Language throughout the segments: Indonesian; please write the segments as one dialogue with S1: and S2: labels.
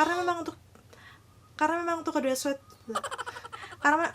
S1: Karena memang untuk kedua sweat karena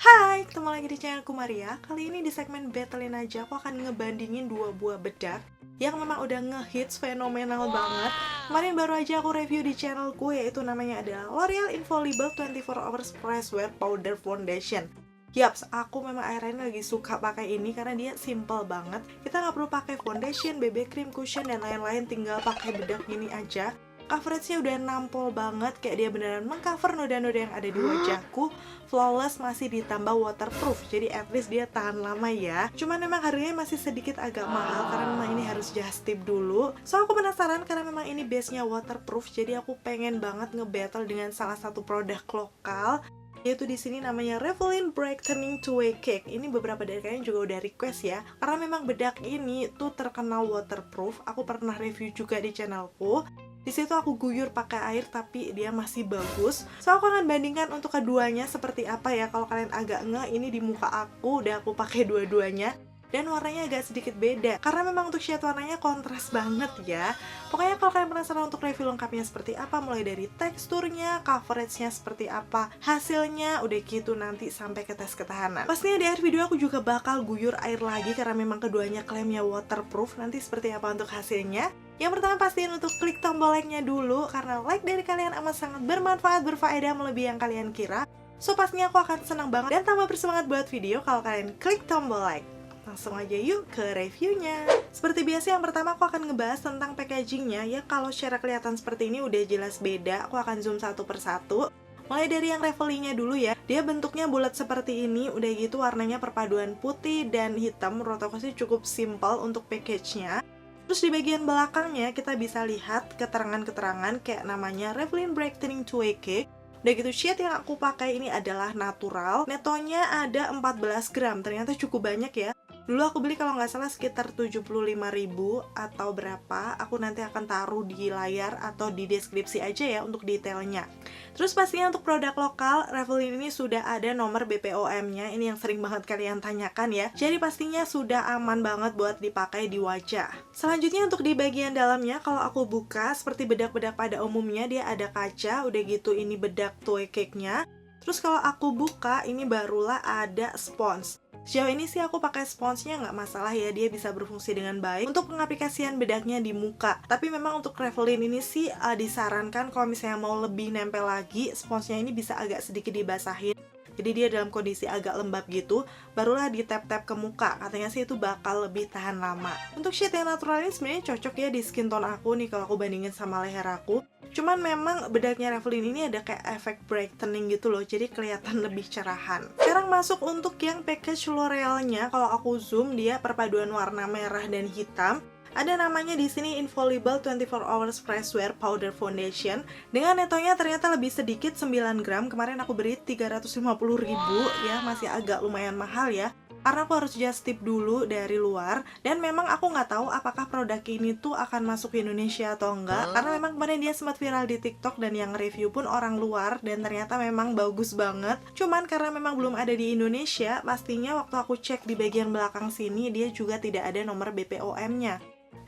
S1: Hai, ketemu lagi di channelku Maria. Kali ini di segmen Battlein aja aku akan ngebandingin dua buah bedak yang memang udah ngehits fenomenal banget. Kemarin baru aja aku review di channelku, yaitu namanya adalah L'Oreal Infallible 24 Hours Fresh Wear Powder Foundation. Yaps, aku memang akhirnya ini lagi suka pakai ini karena dia simple banget. Kita nggak perlu pakai foundation, BB cream, cushion, dan lain-lain, tinggal pakai bedak gini aja. Coveragenya udah nampol banget, kayak dia beneran mengcover noda-noda yang ada di wajahku. Flawless, masih ditambah waterproof, jadi at least dia tahan lama ya. Cuman memang harganya masih sedikit agak mahal karena memang ini harus just tip dulu. So aku penasaran karena memang ini base-nya waterproof, jadi aku pengen banget nge-battle dengan salah satu produk lokal, yaitu di sini namanya Revlon Brightening 2-Way Cake. Ini beberapa dari kalian juga udah request ya, karena memang bedak ini tuh terkenal waterproof. Aku pernah review juga di channelku. Di situ aku guyur pakai air tapi dia masih bagus. So aku akan bandingkan untuk keduanya seperti apa ya. Kalau kalian agak ngeh, ini di muka aku udah aku pakai dua-duanya dan warnanya agak sedikit beda karena memang untuk shade warnanya kontras banget ya. Pokoknya kalau kalian penasaran untuk review lengkapnya seperti apa, mulai dari teksturnya, coveragenya seperti apa, hasilnya, udah gitu nanti sampai ke tes ketahanan. Pastinya di akhir video aku juga bakal guyur air lagi karena memang keduanya klaimnya waterproof. Nanti seperti apa untuk hasilnya. Yang pertama pastiin untuk klik tombol like-nya dulu karena like dari kalian amat sangat bermanfaat, berfaedah melebihi yang kalian kira. So pastinya aku akan senang banget dan tambah bersemangat buat video kalau kalian klik tombol like. Langsung aja yuk ke reviewnya. Seperti biasa, yang pertama aku akan ngebahas tentang packagingnya ya. Kalau secara kelihatan seperti ini udah jelas beda. Aku akan zoom satu persatu. Mulai dari yang Revlon-nya dulu ya. Dia bentuknya bulat seperti ini. Udah gitu warnanya perpaduan putih dan hitam. Menurut aku sih cukup simple untuk package-nya. Terus di bagian belakangnya kita bisa lihat keterangan-keterangan kayak namanya Revlon Brightening 2-Way Cake. Udah gitu shade yang aku pakai ini adalah natural. Netonya ada 14 gram. Ternyata cukup banyak ya. Dulu aku beli kalau nggak salah sekitar 75.000 atau berapa. Aku nanti akan taruh di layar atau di deskripsi aja ya untuk detailnya. Terus pastinya untuk produk lokal, Revlon ini sudah ada nomor BPOM-nya. Ini yang sering banget kalian tanyakan ya. Jadi pastinya sudah aman banget buat dipakai di wajah. Selanjutnya untuk di bagian dalamnya, kalau aku buka seperti bedak-bedak pada umumnya, dia ada kaca. Udah gitu ini bedak toy cake-nya. Terus kalau aku buka, ini barulah ada spons. Sejauh ini sih aku pakai sponsnya nggak masalah ya, dia bisa berfungsi dengan baik untuk pengaplikasian bedaknya di muka. Tapi memang untuk Revlon ini sih disarankan kalau misalnya mau lebih nempel lagi, sponsnya ini bisa agak sedikit dibasahin. Jadi dia dalam kondisi agak lembab gitu, barulah di tap-tap ke muka. Katanya sih itu bakal lebih tahan lama. Untuk shade yang natural ini sebenarnya cocok ya di skin tone aku nih kalau aku bandingin sama leher aku. Cuman memang bedaknya Revlon ini ada kayak efek brightening gitu loh, jadi kelihatan lebih cerahan. Sekarang masuk untuk yang package L'Oreal-nya. Kalau aku zoom, dia perpaduan warna merah dan hitam. Ada namanya di sini Infallible 24 Hours Fresh Wear Powder Foundation. Dengan netonya ternyata lebih sedikit, 9 gram. Kemarin aku beli 350.000 ya, masih agak lumayan mahal ya. Karena aku harus just tip dulu dari luar. Dan memang aku nggak tahu apakah produk ini tuh akan masuk ke Indonesia atau enggak. Karena memang kemarin dia sempat viral di TikTok dan yang review pun orang luar. Dan ternyata memang bagus banget. Cuman karena memang belum ada di Indonesia, pastinya waktu aku cek di bagian belakang sini, dia juga tidak ada nomor BPOM-nya.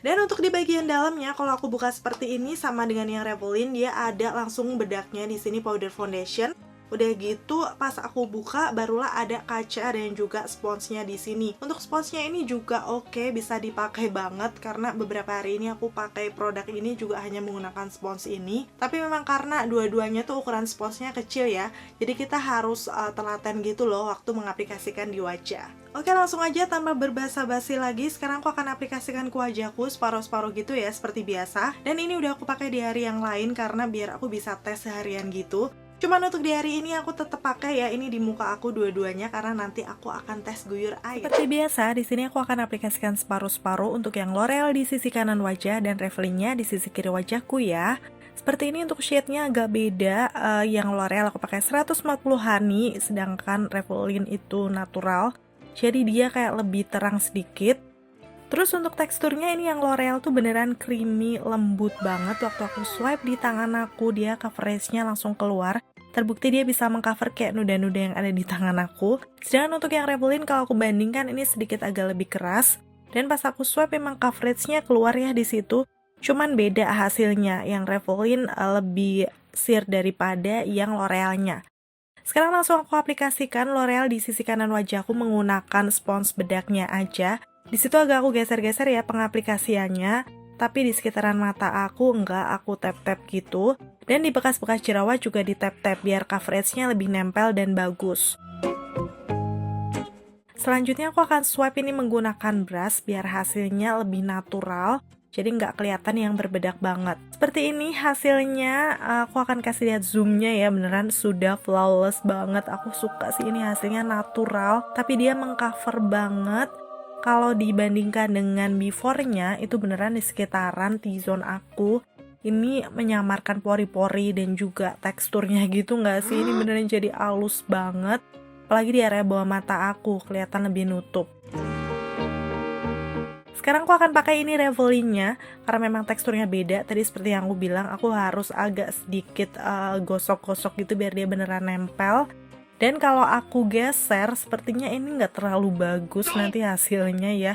S1: Dan untuk di bagian dalamnya, kalau aku buka seperti ini sama dengan yang Revlon, dia ada langsung bedaknya di sini powder foundation. Udah gitu pas aku buka barulah ada kaca dan juga sponsnya di sini. Untuk sponsnya ini juga oke, bisa dipakai banget karena beberapa hari ini aku pakai produk ini juga hanya menggunakan spons ini. Tapi memang karena dua-duanya tuh ukuran sponsnya kecil ya, jadi kita harus telaten gitu loh waktu mengaplikasikan di wajah. Oke, langsung aja tanpa berbasa-basi lagi, sekarang aku akan aplikasikan ke wajahku separuh-separuh gitu ya seperti biasa. Dan ini udah aku pakai di hari yang lain karena biar aku bisa tes seharian gitu. Cuman untuk di hari ini aku tetap pakai ya ini di muka aku dua-duanya karena nanti aku akan tes guyur air. Seperti biasa, di sini aku akan aplikasikan separuh-separuh untuk yang L'Oreal di sisi kanan wajah dan Reveline-nya di sisi kiri wajahku ya. Seperti ini untuk shade-nya agak beda, yang L'Oreal aku pakai 140 honey, sedangkan Reveline itu natural. Jadi dia kayak lebih terang sedikit. Terus untuk teksturnya ini yang L'Oreal tuh beneran creamy, lembut banget. Waktu aku swipe di tangan aku, dia coveragenya langsung keluar. Terbukti dia bisa mengcover kayak noda-noda yang ada di tangan aku. Sedangkan untuk yang Reveline kalau aku bandingkan ini sedikit agak lebih keras. Dan pas aku swipe memang coveragenya keluar ya di situ. Cuman beda hasilnya, yang Reveline lebih sheer daripada yang L'Orealnya. Sekarang langsung aku aplikasikan L'Oreal di sisi kanan wajahku menggunakan spons bedaknya aja. Di situ agak aku geser-geser ya pengaplikasiannya, tapi di sekitaran mata aku enggak, aku tap-tap gitu. Dan di bekas-bekas jerawat juga di tap-tap biar coveragenya lebih nempel dan bagus. Selanjutnya aku akan swipe ini menggunakan brush biar hasilnya lebih natural. Jadi nggak kelihatan yang berbedak banget. Seperti ini hasilnya, aku akan kasih lihat zoomnya ya, beneran sudah flawless banget. Aku suka sih ini hasilnya natural, tapi dia mengcover banget. Kalau dibandingkan dengan before-nya, itu beneran di sekitaran T-zone aku. Ini menyamarkan pori-pori dan juga teksturnya gitu nggak sih? Ini beneran jadi halus banget. Apalagi di area bawah mata aku, kelihatan lebih nutup. Sekarang aku akan pakai ini Reveline-nya, karena memang teksturnya beda. Tadi seperti yang aku bilang, aku harus agak sedikit gosok-gosok gitu biar dia beneran nempel. Dan kalau aku geser, sepertinya ini nggak terlalu bagus nanti hasilnya ya.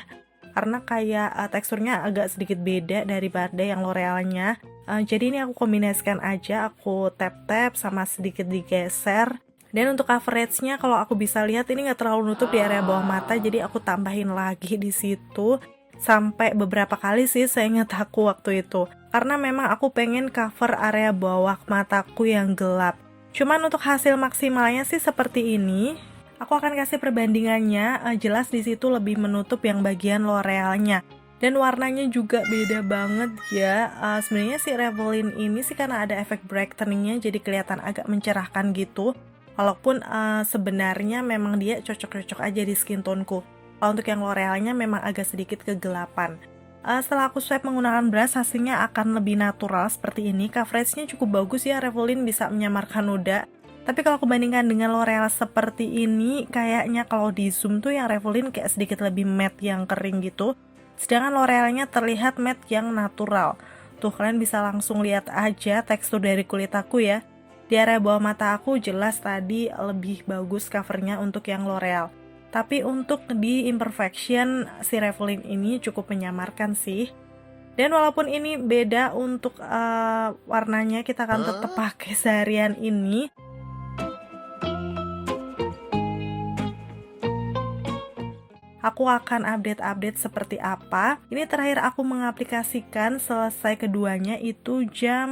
S1: Karena kayak teksturnya agak sedikit beda daripada yang L'Oreal-nya. Jadi ini aku kombinasikan aja, aku tap-tap sama sedikit digeser. Dan untuk coveragenya kalau aku bisa lihat ini nggak terlalu nutup di area bawah mata, jadi aku tambahin lagi di situ. Sampai beberapa kali sih saya ingat aku waktu itu. Karena memang aku pengen cover area bawah mataku yang gelap. Cuman untuk hasil maksimalnya sih seperti ini. Aku akan kasih perbandingannya, jelas di situ lebih menutup yang bagian L'Oreal-nya. Dan warnanya juga beda banget ya. Sebenarnya si Reveline ini sih karena ada efek brightening-nya jadi kelihatan agak mencerahkan gitu. Walaupun sebenarnya memang dia cocok-cocok aja di skin tone-ku. Kalau untuk yang L'Oreal-nya memang agak sedikit kegelapan. Setelah aku swipe menggunakan brush, hasilnya akan lebih natural seperti ini. Coveragenya cukup bagus ya, Reveline bisa menyamarkan noda. Tapi kalau aku bandingkan dengan L'Oreal seperti ini, kayaknya kalau di zoom tuh yang Reveline kayak sedikit lebih matte yang kering gitu. Sedangkan L'Oreal-nya terlihat matte yang natural. Tuh kalian bisa langsung lihat aja tekstur dari kulit aku ya. Di area bawah mata aku jelas tadi lebih bagus covernya untuk yang L'Oreal. Tapi untuk di imperfection, si Reveline ini cukup menyamarkan sih. Dan walaupun ini beda untuk warnanya, kita akan tetap pakai seharian ini. Aku akan update-update seperti apa. Ini terakhir aku mengaplikasikan selesai keduanya itu jam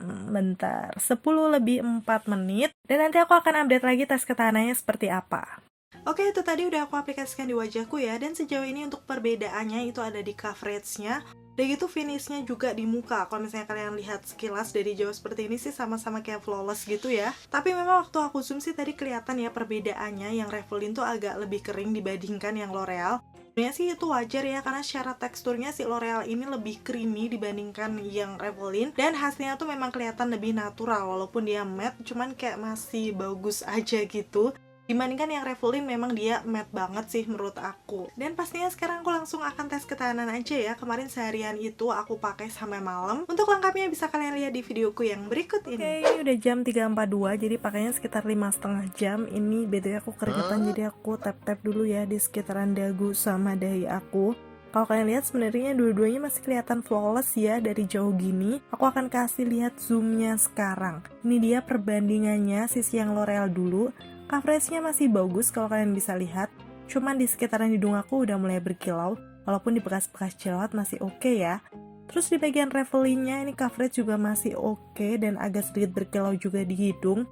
S1: 10:04. Dan nanti aku akan update lagi tes ketahanannya seperti apa. Oke, itu tadi udah aku aplikasikan di wajahku ya. Dan sejauh ini untuk perbedaannya itu ada di coveragenya. Dan gitu finishnya juga di muka. Kalau misalnya kalian lihat sekilas dari jauh seperti ini sih sama-sama kayak flawless gitu ya. Tapi memang waktu aku zoom sih tadi kelihatan ya perbedaannya. Yang Reveline tuh agak lebih kering dibandingkan yang L'Oreal. Sebenarnya sih itu wajar ya, karena secara teksturnya si L'Oreal ini lebih creamy dibandingkan yang Reveline. Dan hasilnya tuh memang kelihatan lebih natural. Walaupun dia matte, cuman kayak masih bagus aja gitu. Dibandingkan yang Reveline memang dia matte banget sih menurut aku. Dan pastinya sekarang aku langsung akan tes ketahanan aja ya. Kemarin seharian itu aku pakai sampai malam. Untuk lengkapnya bisa kalian lihat di videoku yang berikut ini. Oke, ini udah jam 3.42, jadi pakainya sekitar 5,5 jam. Ini beda aku keringetan, jadi aku tap-tap dulu ya di sekitaran dagu sama dahi aku. Kalau kalian lihat sebenarnya dua-duanya masih kelihatan flawless ya dari jauh gini. Aku akan kasih lihat zoomnya sekarang. Ini dia perbandingannya sisi yang L'Oreal dulu. Coveragenya masih bagus kalau kalian bisa lihat. Cuman di sekitaran hidung aku udah mulai berkilau. Walaupun di bekas-bekas jerawat masih oke ya. Terus di bagian Reveline-nya ini coverage juga masih oke dan agak sedikit berkilau juga di hidung.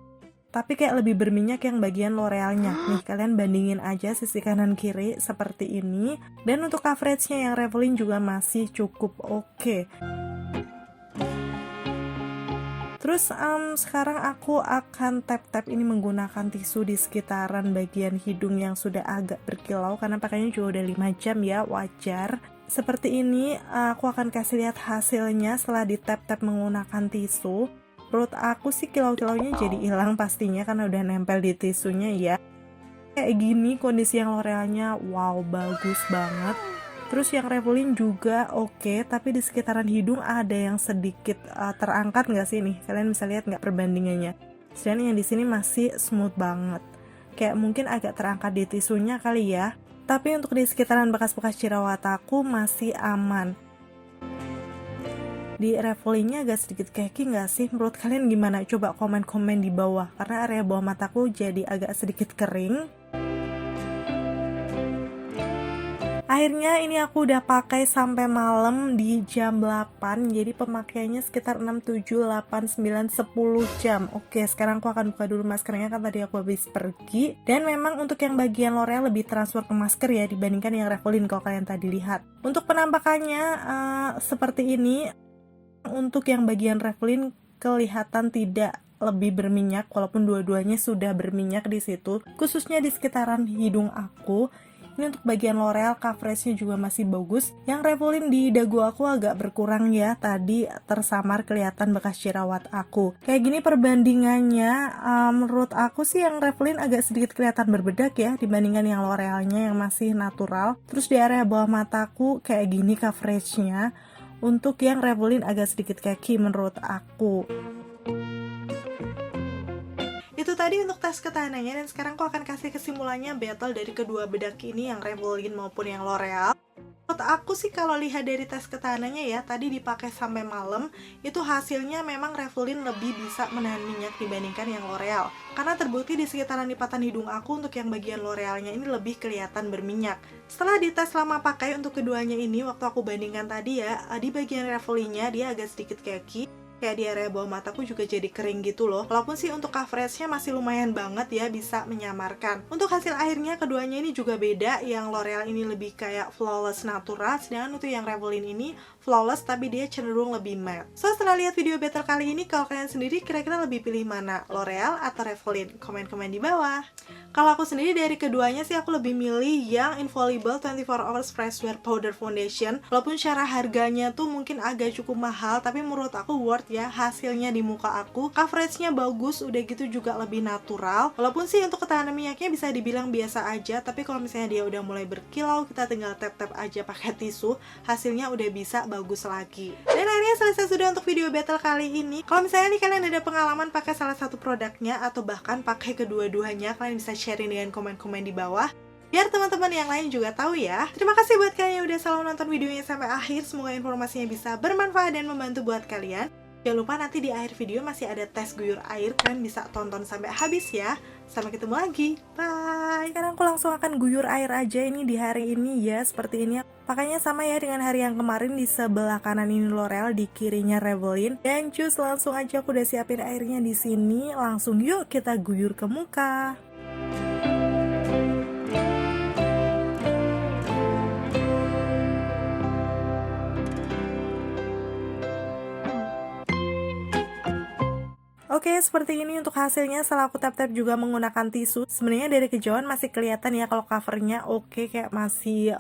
S1: Tapi kayak lebih berminyak yang bagian L'Oreal-nya. Nih kalian bandingin aja sisi kanan kiri seperti ini. Dan untuk coveragenya yang Reveline juga masih cukup oke. Terus sekarang aku akan tap-tap ini menggunakan tisu di sekitaran bagian hidung yang sudah agak berkilau karena pakainya juga udah 5 jam ya, wajar. Seperti ini aku akan kasih lihat hasilnya setelah di tap-tap menggunakan tisu. Menurut aku sih kilau-kilaunya jadi hilang pastinya karena udah nempel di tisunya ya. Kayak gini kondisi yang L'Orealnya, wow bagus banget. Terus yang Revlin juga oke, tapi di sekitaran hidung ada yang sedikit terangkat nggak sih nih? Kalian bisa lihat nggak perbandingannya? Sedangkan yang di sini masih smooth banget. Kayak mungkin agak terangkat di tisunya kali ya. Tapi untuk di sekitaran bekas-bekas jerawat aku masih aman. Di Revlinnya agak sedikit keki nggak sih? Menurut kalian gimana? Coba komen-komen di bawah. Karena area bawah mataku jadi agak sedikit kering. Akhirnya ini aku udah pakai sampai malam di jam 8. Jadi pemakaiannya sekitar 6, 7, 8, 9, 10 jam. Oke, sekarang aku akan buka dulu maskernya kan tadi aku habis pergi. Dan memang untuk yang bagian L'Oreal lebih transfer ke masker ya dibandingkan yang Revlin kalau kalian tadi lihat. Untuk penampakannya seperti ini. Untuk yang bagian Revlin kelihatan tidak lebih berminyak walaupun dua-duanya sudah berminyak di situ. Khususnya di sekitaran hidung aku. Ini untuk bagian L'Oreal coveragenya juga masih bagus. Yang Revlin di dagu aku agak berkurang ya. Tadi tersamar kelihatan bekas jerawat aku. Kayak gini perbandingannya menurut aku sih yang Revlin agak sedikit kelihatan berbedak ya dibandingkan yang L'Orealnya yang masih natural. Terus di area bawah mataku kayak gini coveragenya. Untuk yang Revlin agak sedikit keki menurut aku. Itu tadi untuk tes ketahanannya, dan sekarang aku akan kasih kesimpulannya battle dari kedua bedak ini yang Revlin maupun yang L'Oreal. Menurut aku sih kalau lihat dari tes ketahanannya ya, tadi dipakai sampai malam, itu hasilnya memang Revlin lebih bisa menahan minyak dibandingkan yang L'Oreal. Karena terbukti di sekitaran lipatan hidung aku untuk yang bagian L'Orealnya ini lebih kelihatan berminyak. Setelah dites lama pakai untuk keduanya ini, waktu aku bandingkan tadi ya, di bagian Revlinnya dia agak sedikit keki. Kayak di area bawah mataku juga jadi kering gitu loh. Walaupun sih untuk coveragenya masih lumayan banget ya, bisa menyamarkan. Untuk hasil akhirnya keduanya ini juga beda. Yang L'Oreal ini lebih kayak flawless natural, sedangkan untuk yang Revlin ini flawless tapi dia cenderung lebih matte. So setelah lihat video battle kali ini, kalau kalian sendiri kira-kira lebih pilih mana? L'Oreal atau Revlin? Komen-komen di bawah. Kalau aku sendiri dari keduanya sih aku lebih milih yang Infallible 24 Hours Fresh Wear Powder Foundation. Walaupun secara harganya tuh mungkin agak cukup mahal, tapi menurut aku worth ya hasilnya di muka aku. Coveragenya bagus, udah gitu juga lebih natural. Walaupun sih untuk ketahanan minyaknya bisa dibilang biasa aja, tapi kalau misalnya dia udah mulai berkilau, kita tinggal tap-tap aja pakai tisu, hasilnya udah bisa bagus lagi. Dan akhirnya selesai sudah untuk video battle kali ini. Kalau misalnya nih kalian ada pengalaman pakai salah satu produknya atau bahkan pakai kedua-duanya, kalian bisa sharing dengan komen-komen di bawah biar teman-teman yang lain juga tahu ya. Terima kasih buat kalian yang udah selalu nonton videonya sampai akhir. Semoga informasinya bisa bermanfaat dan membantu buat kalian. Jangan lupa nanti di akhir video masih ada tes guyur air, kalian bisa tonton sampai habis ya. Sampai ketemu lagi, bye. Sekarang aku langsung akan guyur air aja ini di hari ini ya, seperti ini. Pakainya sama ya dengan hari yang kemarin, di sebelah kanan ini L'Oreal, di kirinya Revlin. Dan cus, langsung aja aku udah siapin airnya di sini. Langsung yuk kita guyur ke muka. Oke, seperti ini untuk hasilnya setelah aku tap-tap juga menggunakan tisu. Sebenarnya dari kejauhan masih kelihatan ya kalau covernya oke, kayak masih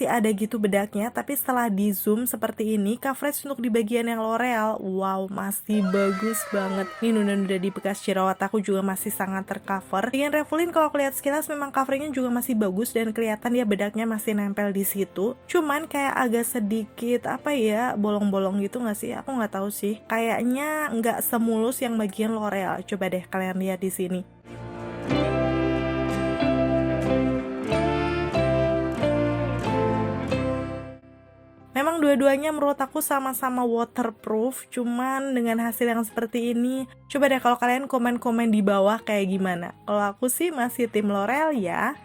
S1: ada gitu bedaknya. Tapi setelah di zoom seperti ini, coverage untuk di bagian yang L'Oreal, wow, masih bagus banget. Ini udah di bekas jerawat aku juga masih sangat tercover. Dengan Revlin kalau lihat sekilas memang covernya juga masih bagus dan kelihatan ya bedaknya masih nempel di situ. Cuman kayak agak sedikit bolong-bolong gitu nggak sih? Aku nggak tahu sih. Kayaknya nggak semulus yang bagian L'Oreal. Coba deh kalian lihat di sini. Memang dua-duanya menurut aku sama-sama waterproof, cuman dengan hasil yang seperti ini, coba deh kalau kalian komen-komen di bawah kayak gimana. Kalau aku sih masih tim L'Oreal ya.